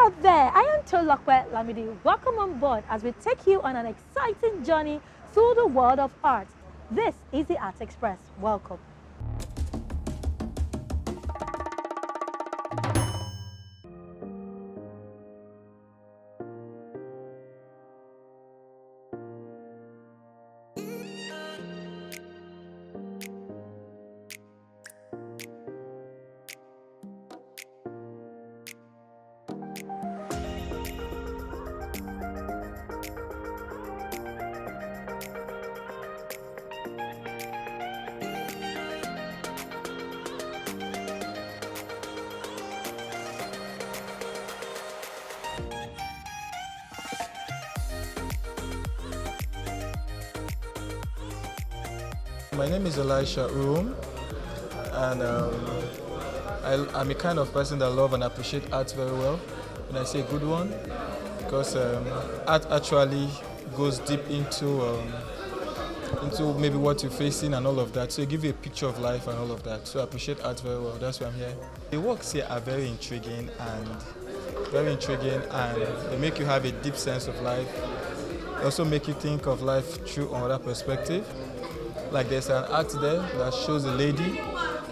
out there, I am Tolokwe Lamidi. Welcome on board as we take you on an exciting journey through the world of art. This is the Art Express. Welcome. My name is Elisha Room, and I'm a kind of person that love and appreciate art very well. When I say good one, because art actually goes deep into maybe what you're facing and all of that. So it gives you a picture of life and all of that. So I appreciate art very well. That's why I'm here. The works here are very intriguing and they make you have a deep sense of life. They also make you think of life through another perspective. Like there's an art there that shows a lady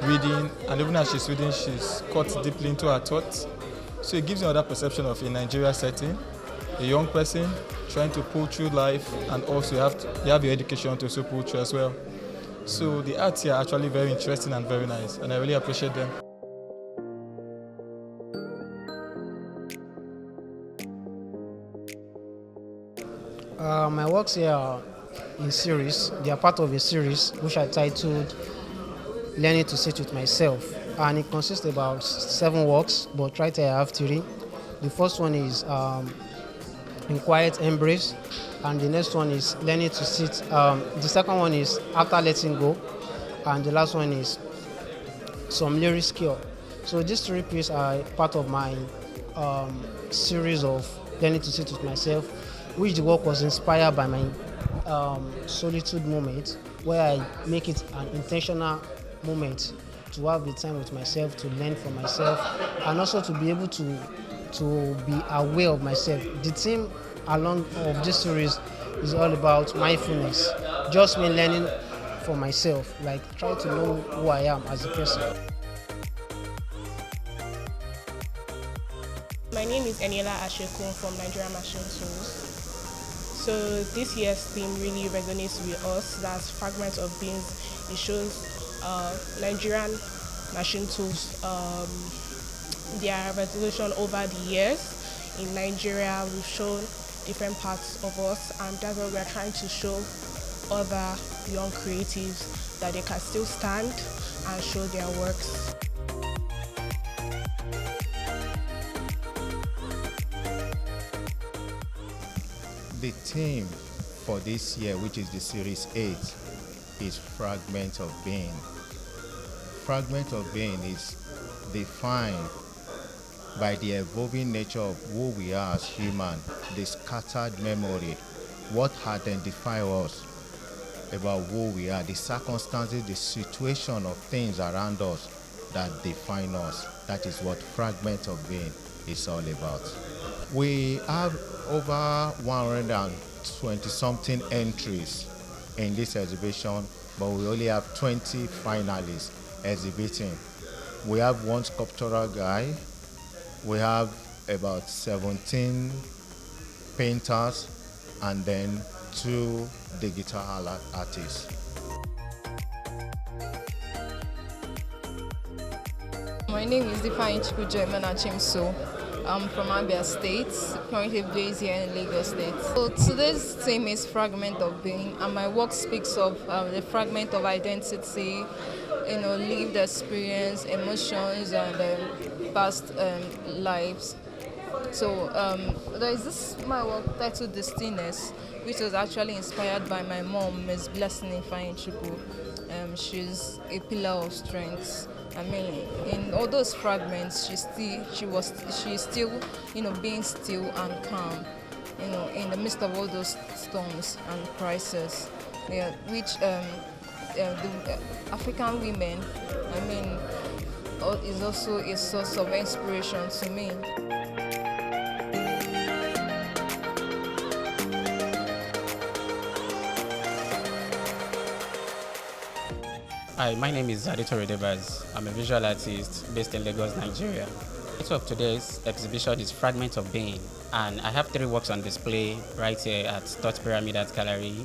reading, and even as she's reading, she's caught deeply into her thoughts. So it gives you another perception of a Nigeria setting, a young person trying to pull through life, and also you have your education to also pull through as well. So the arts here are actually very interesting and very nice, and I really appreciate them. My works here are in series. They are part of a series which I titled Learning to Sit With Myself, and it consists of about 7 works, but right here I have 3. The first one is In Quiet Embrace, and the next one is Learning to Sit. The second one is After Letting Go, and the last one is Some Lyrics Cure. So these 3 pieces are part of my series of Learning to Sit With Myself, which the work was inspired by my solitude moment, where I make it an intentional moment to have the time with myself, to learn from myself, and also to be able to be aware of myself. The theme along of this series is all about mindfulness, just me learning for myself, like try to know who I am as a person. My name is Eniela Ashekun from Nigerian Machine Tools. So this year's theme really resonates with us. That's Fragments of Being. It shows Nigerian machine tools, their evolution over the years. In Nigeria, we've shown different parts of us, and that's what we're trying to show other young creatives, that they can still stand and show their works. The theme for this year, which is the Series 8, is Fragments of Being. Fragment of Being is defined by the evolving nature of who we are as human, the scattered memory, what identifies us about who we are, the circumstances, the situation of things around us that define us. That is what Fragment of Being is all about. We have over 120-something entries in this exhibition, but we only have 20 finalists exhibiting. We have 1 sculptural guy, we have about 17 painters, and then 2 digital artists. My name is Define Chimso. I'm from Abia State, currently based here in Lagos State. So today's theme is Fragment of Being, and my work speaks of the fragment of identity, lived experience, emotions, and past lives. So there is this my work titled Destiness, which was actually inspired by my mom, Ms. Blessing Ifeanyichukwu. She's a pillar of strength. I mean, in all those fragments, she's still, being still and calm, in the midst of all those storms and crises, which the African women, is also a source of inspiration to me. Hi, my name is Aditore Debaz. I'm a visual artist based in Lagos, Nigeria. The title of today's exhibition is Fragments of Being, and I have 3 works on display right here at Thought Pyramid Art Gallery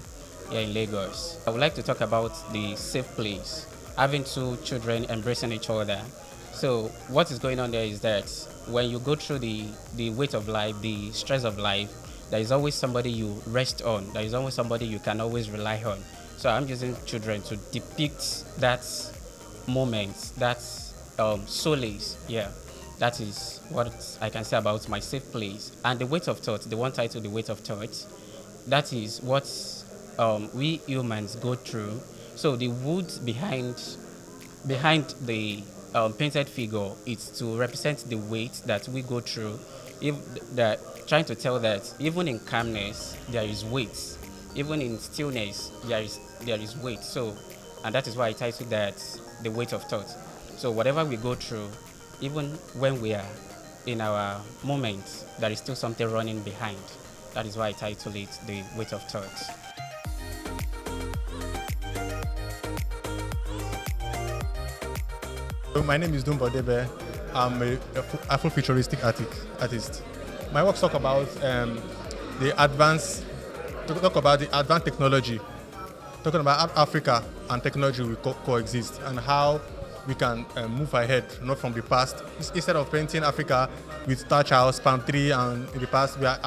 here in Lagos. I would like to talk about the safe place, having 2 children embracing each other. So what is going on there is that when you go through the weight of life, the stress of life, there is always somebody you rest on. There is always somebody you can always rely on. So I'm using children to depict that moment, that solace. Yeah, that is what I can say about my safe place. And the weight of thought, the one titled The Weight of Thought, that is what we humans go through. So the wood behind the painted figure is to represent the weight that we go through. If that trying to tell that even in calmness there is weight, even in stillness there is weight. So, and that is why I titled that The Weight of Thought. So whatever we go through, even when we are in our moment, there is still something running behind. That is why I titled it The Weight of Thought. So my name is Dumbo Debe. I'm a Afrofuturistic artist. My works talk about the advanced technology, talking about Africa and technology will coexist and how we can move ahead, not from the past. Instead of painting Africa with thatch house, palm tree, and in the past, we are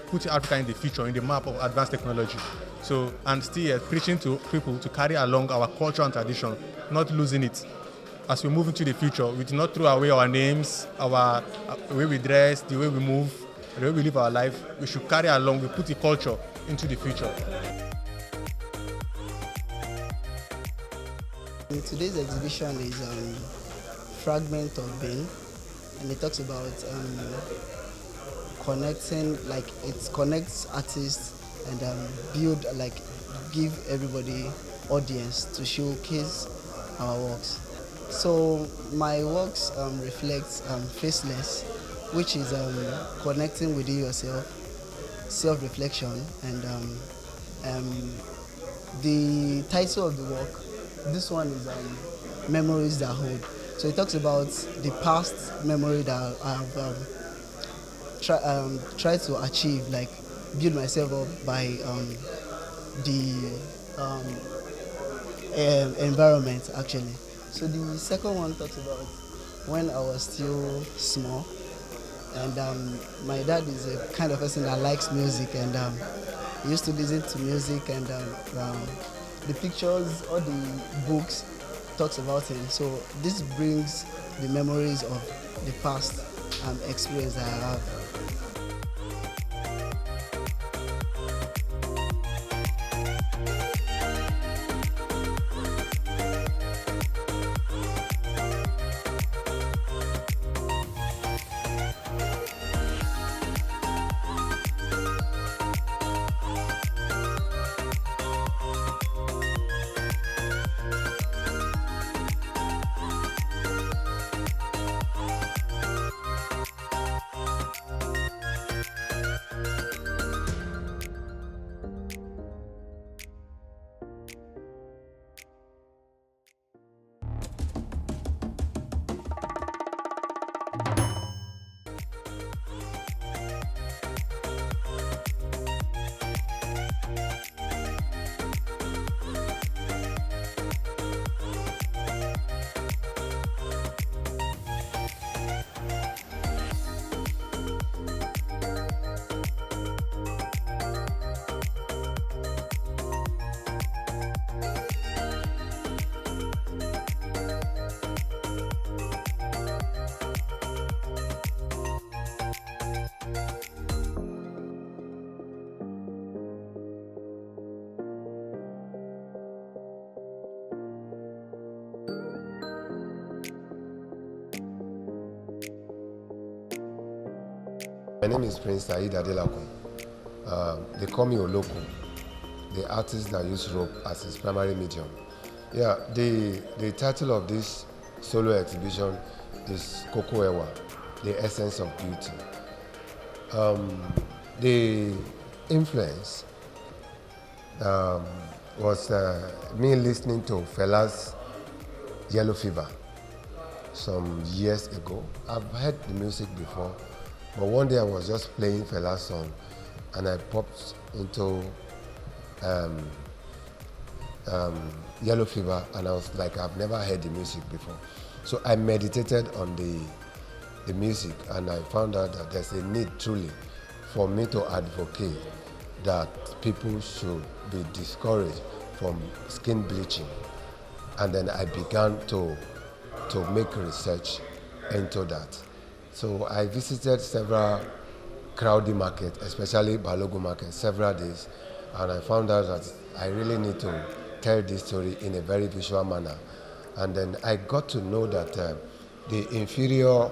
putting Africa in the future, in the map of advanced technology. So, and still preaching to people to carry along our culture and tradition, not losing it. As we move into the future, we do not throw away our names, our the way we dress, the way we move, the way we live our life. We should carry along, we put the culture into the future. Today's exhibition is Fragment of Being, and it talks about connecting, like it connects artists and give everybody audience to showcase our works. So my works reflect faceless, which is connecting within yourself, self-reflection, and the title of the work, this one is Memories That Hold. So it talks about the past memory that I have tried to achieve, like build myself up by the environment actually. So the second one talks about when I was still small, and my dad is a kind of person that likes music, and he used to listen to music, and the pictures or the books talks about him. So this brings the memories of the past experience that I have. My name is Prince Said Adelakun. They call me Oloko, the artist that uses rope as his primary medium. Yeah, the title of this solo exhibition is Koko Ewa, the essence of beauty. The influence was me listening to Fela's Yellow Fever some years ago. I've heard the music before, but one day I was just playing Fela's song and I popped into Yellow Fever, and I was like, I've never heard the music before. So I meditated on the music, and I found out that there's a need truly for me to advocate that people should be discouraged from skin bleaching. And then I began to make research into that. So I visited several crowded markets, especially Balogun market, several days, and I found out that I really need to tell this story in a very visual manner. And then I got to know that the inferior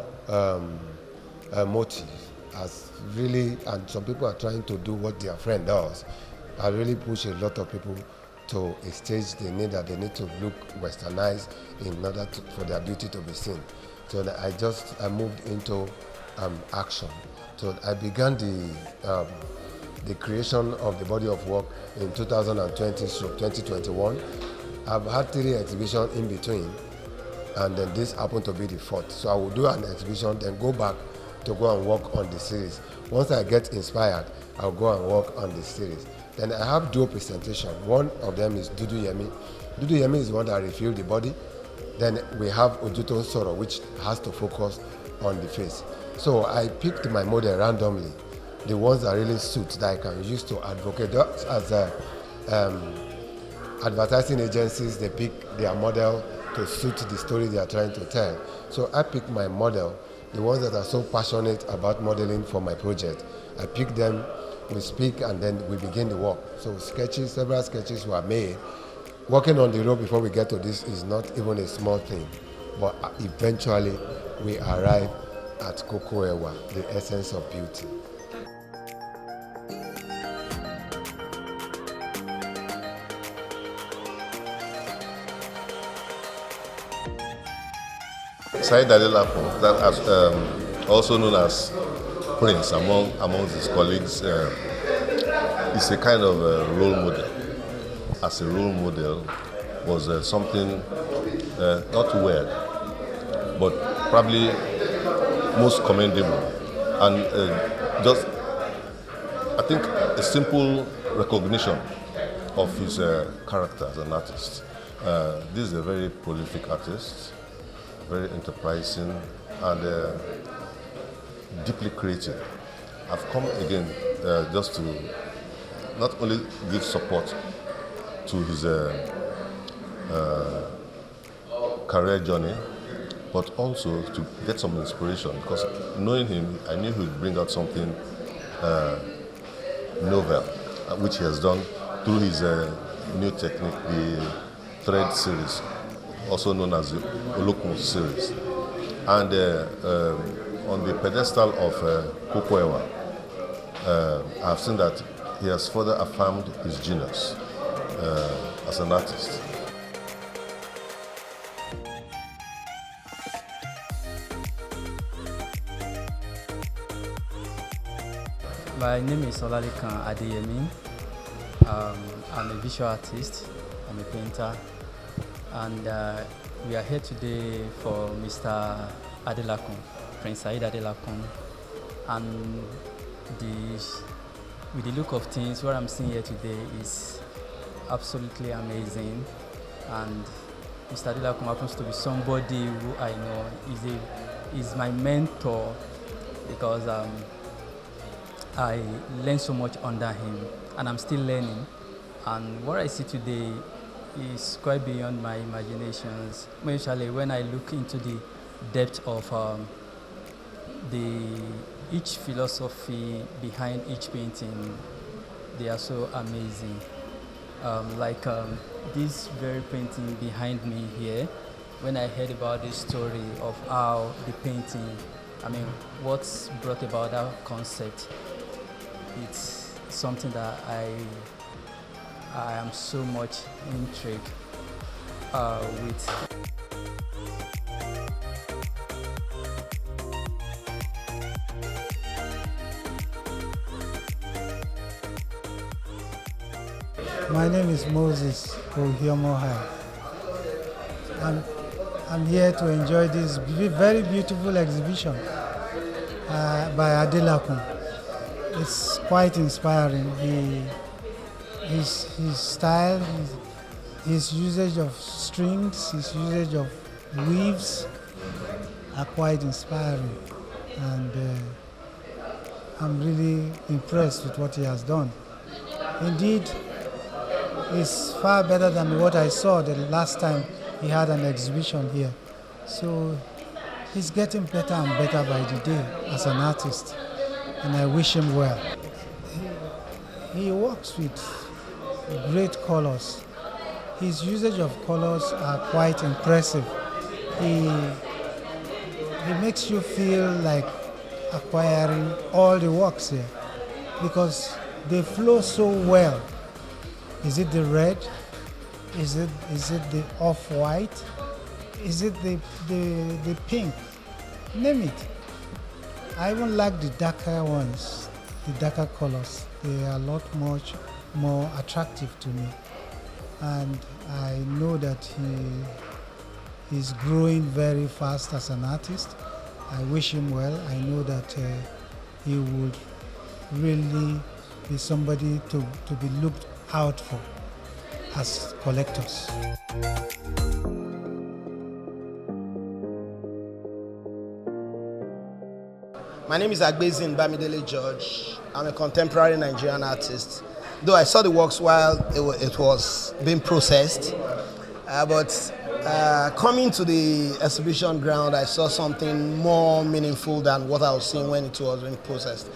motive has really, and some people are trying to do what their friend does, I really push a lot of people to a stage they need to look westernized in order for their beauty to be seen. So that I moved into action. So I began the creation of the body of work in 2020 through 2021. I've had 3 exhibitions in between, and then this happened to be the 4th. So I will do an exhibition, then go back to go and work on the series. Once I get inspired, I'll go and work on the series. Then I have dual presentation. One of them is Dudu Yemi. Dudu Yemi is the one that reveals the body. Then we have Ojuto Soro, which has to focus on the face. So I picked my model randomly, the ones that really suit, that I can use to advocate. Just as advertising agencies, they pick their model to suit the story they are trying to tell. So I picked my model, the ones that are so passionate about modeling for my project. I pick them, we speak, and then we begin the work. So several sketches were made. Working on the road before we get to this is not even a small thing, but eventually we arrive at Kokoewa, the essence of beauty. Said Adelapo, that also known as Prince among his colleagues, is a kind of role model. As a role model was something not weird, but probably most commendable, and just I think a simple recognition of his character as an artist. This is a very prolific artist, very enterprising, and deeply creative. I've come again just to not only give support to his career journey, but also to get some inspiration, because knowing him, I knew he would bring out something novel, which he has done through his new technique, the thread series, also known as the Olokun series. And on the pedestal of Kokoewa, I've seen that he has further affirmed his genius as an artist. My name is Olalekan Adeyemi. I'm a visual artist, I'm a painter, and we are here today for Mr. Adelakun, Prince Said Adelakun. And with the look of things, what I'm seeing here today is absolutely amazing. And Mr. Adelakun happens to be somebody who I know is my mentor, because I learned so much under him, and I'm still learning. And what I see today is quite beyond my imaginations, especially when I look into the depth of each philosophy behind each painting. They are so amazing. Like this very painting behind me here, when I heard about this story of how the painting, what's brought about that concept, it's something that I am so much intrigued with. My name is Moses Ovie Omatsola. I'm here to enjoy this very beautiful exhibition by Adelakun. It's quite inspiring. His style, his usage of strings, his usage of weaves are quite inspiring, and I'm really impressed with what he has done. Indeed, it's far better than what I saw the last time he had an exhibition here. So he's getting better and better by the day as an artist, and I wish him well. He works with great colors. His usage of colors are quite impressive. He makes you feel like acquiring all the works here because they flow so well. Is it the red? Is it the off-white? Is it the pink? Name it. I even like the darker ones, the darker colors. They are a lot much more attractive to me. And I know that he is growing very fast as an artist. I wish him well. I know that he would really be somebody to be looked out for as collectors. My name is Agbezin Bamidele George. I'm a contemporary Nigerian artist. Though I saw the works while it was being processed, but coming to the exhibition ground, I saw something more meaningful than what I was seeing when it was being processed.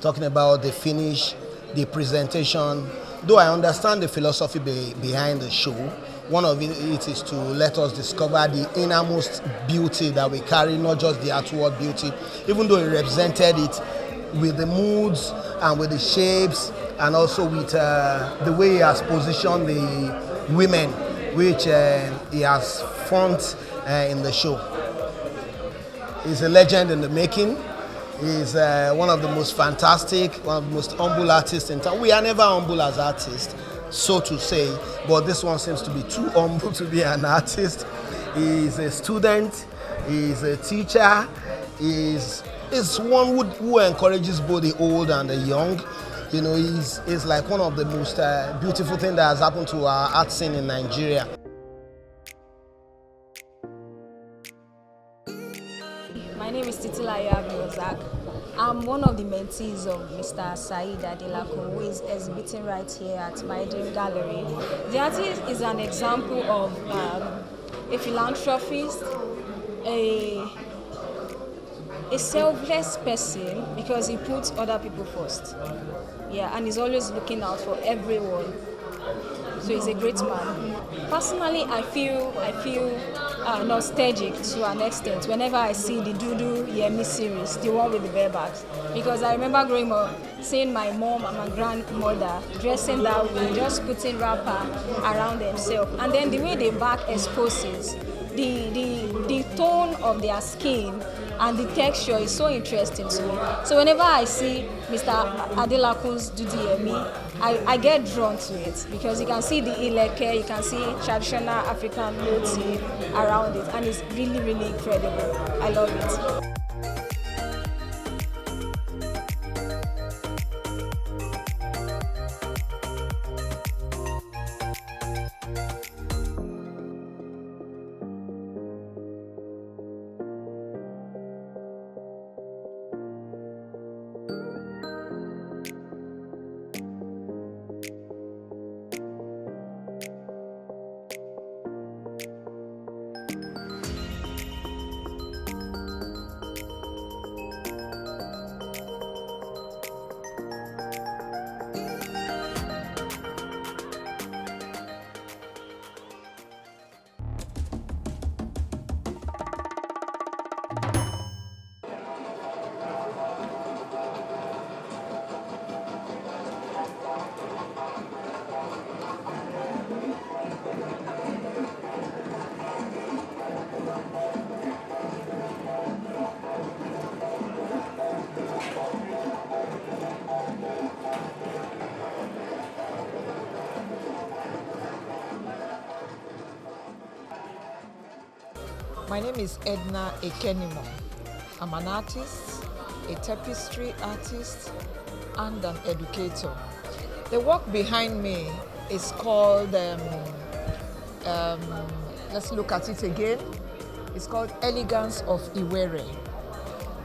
Talking about the finish, the presentation. Though I understand the philosophy behind the show, one of it is to let us discover the innermost beauty that we carry, not just the outward beauty, even though he represented it with the moods and with the shapes and also with the way he has positioned the women, which he has front in the show. He's a legend in the making. He's one of the most fantastic, one of the most humble artists in town. We are never humble as artists, so to say, but this one seems to be too humble to be an artist. He's a student, he's a teacher, he's one who encourages both the old and the young. You know, he's like one of the most beautiful things that has happened to our art scene in Nigeria. My name is Titilaya Abdulrazak. I'm one of the mentees of Mr. Saeed Adelakun, who is exhibiting right here at my dream gallery. The artist is an example of a philanthropist, a selfless person because he puts other people first. Yeah, and he's always looking out for everyone. So he's a great man. Personally, I feel nostalgic to an extent whenever I see the Dudu Yemi series, the one with the barebacks. Because I remember growing up, seeing my mom and my grandmother dressing that way, just putting wrapper around themselves. And then the way the back exposes, the tone of their skin and the texture is so interesting to me. So whenever I see Mr. Adelakun's Dudu Yemi, I get drawn to it because you can see the ileke, you can see traditional African motif around it, and it's really, really incredible. I love it. My name is Edna Ekenimo. I'm an artist, a tapestry artist, and an educator. The work behind me is called, let's look at it again. It's called Elegance of Iwere.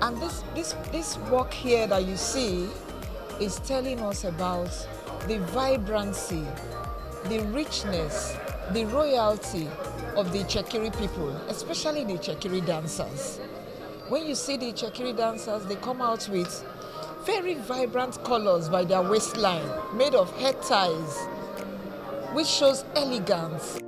And this work here that you see is telling us about the vibrancy, the richness, the royalty of the Chekiri people, especially the Chekiri dancers. When you see the Chekiri dancers, they come out with very vibrant colors by their waistline, made of head ties, which shows elegance.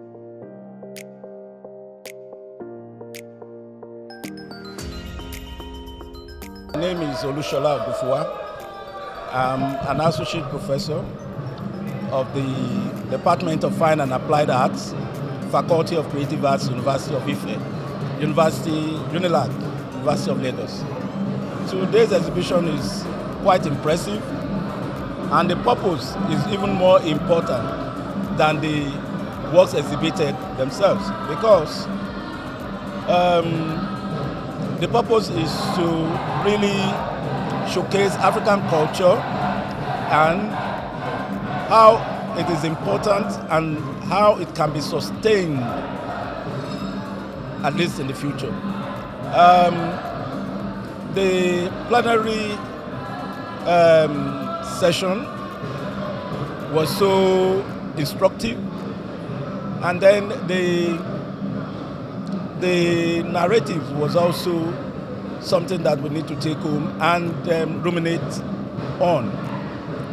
My name is Olushola Ogufuwa. I'm an associate professor of the Department of Fine and Applied Arts, Faculty of Creative Arts, University of Ife, UNILAG, University of Lagos. Today's exhibition is quite impressive, and the purpose is even more important than the works exhibited themselves, because the purpose is to really showcase African culture and how it is important and how it can be sustained, at least in the future. The plenary session was so instructive, and then the narrative was also something that we need to take home and ruminate on,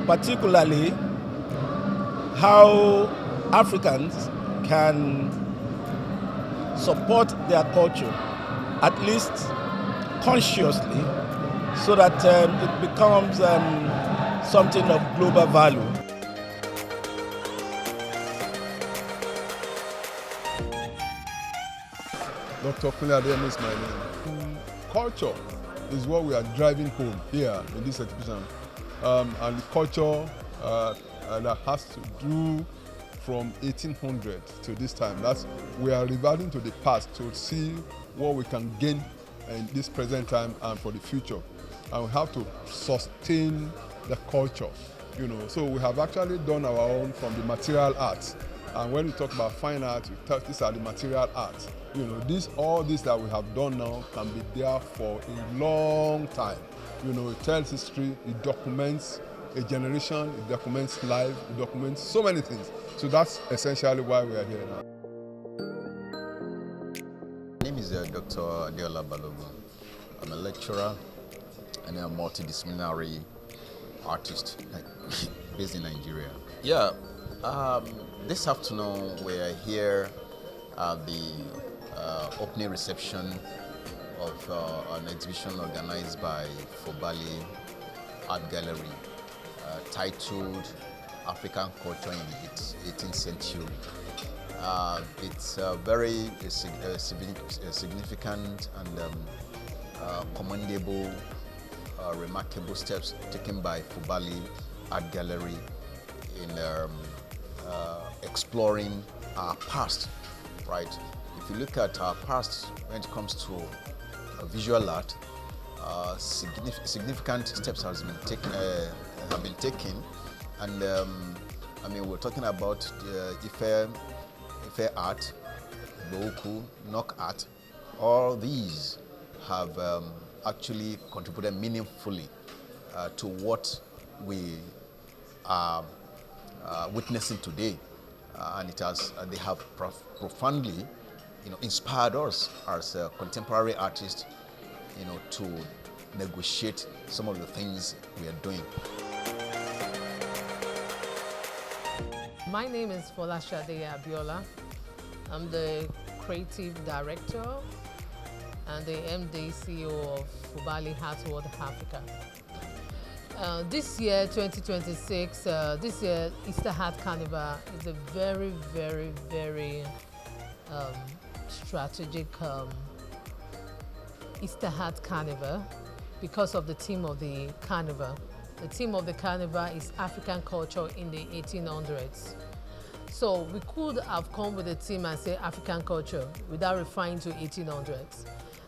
particularly how Africans can support their culture, at least consciously, so that it becomes something of global value. Dr. Kunle is my name. Culture is what we are driving home here in this exhibition. And the culture that has to do from 1800 to this time. We are reverting to the past to see what we can gain in this present time and for the future. And we have to sustain the culture, So we have actually done our own from the material arts. And when we talk about fine art, these are the material arts. All this that we have done now can be there for a long time. It tells history, it documents a generation, it documents life, it documents so many things. So that's essentially why we are here now. My name is Dr. Adeola Balogun. I'm a lecturer and a multidisciplinary artist based in Nigeria. Yeah, this afternoon we are here at the opening reception of an exhibition organized by Fobali Art Gallery titled African Culture in the 18th Century. It's very significant and commendable, remarkable steps taken by Fobali Art Gallery in exploring our past, right? If you look at our past when it comes to visual art, significant steps have been taken, and we're talking about Ife art, Boku, Nok art. All these have actually contributed meaningfully to what we are witnessing today, and they have profoundly, inspired us as contemporary artists, to negotiate some of the things we are doing. My name is Folashade Abiola. I'm the creative director and the MD CEO of Fobali Art World Africa. This year, 2026, this year Easter Art Carnival is a very, very, very strategic Easter Art Carnival because of the theme of the carnival. The theme of the carnival is African culture in the 1800s. So we could have come with a theme and say African culture without referring to 1800s.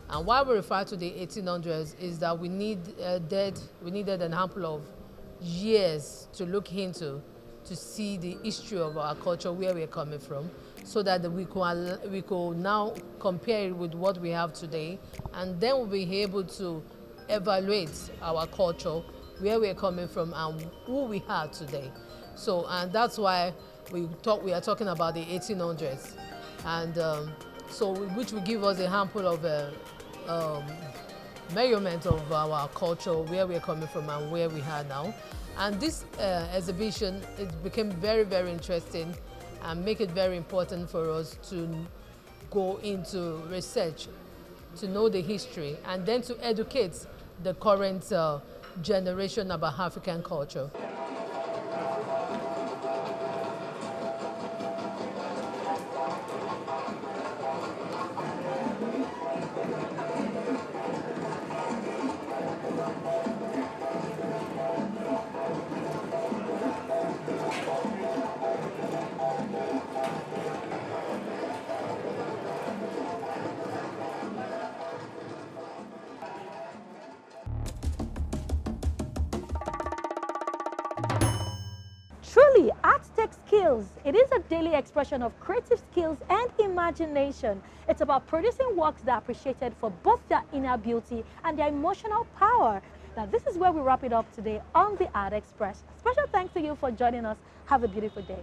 And why we refer to the 1800s is that we needed an ample of years to look into to see the history of our culture, where we're coming from, so that we could now compare it with what we have today, and then we'll be able to evaluate our culture, where we're coming from and who we are today. So, and that's why we are talking about the 1800s, and which will give us a sample of measurement of our culture, where we're coming from and where we are now. And this exhibition, it became very, very interesting and make it very important for us to go into research, to know the history, and then to educate the current generation about African culture. Truly, art takes skills. It is a daily expression of creative skills and imagination. It's about producing works that are appreciated for both their inner beauty and their emotional power. Now, this is where we wrap it up today on the Art Express. Special thanks to you for joining us. Have a beautiful day.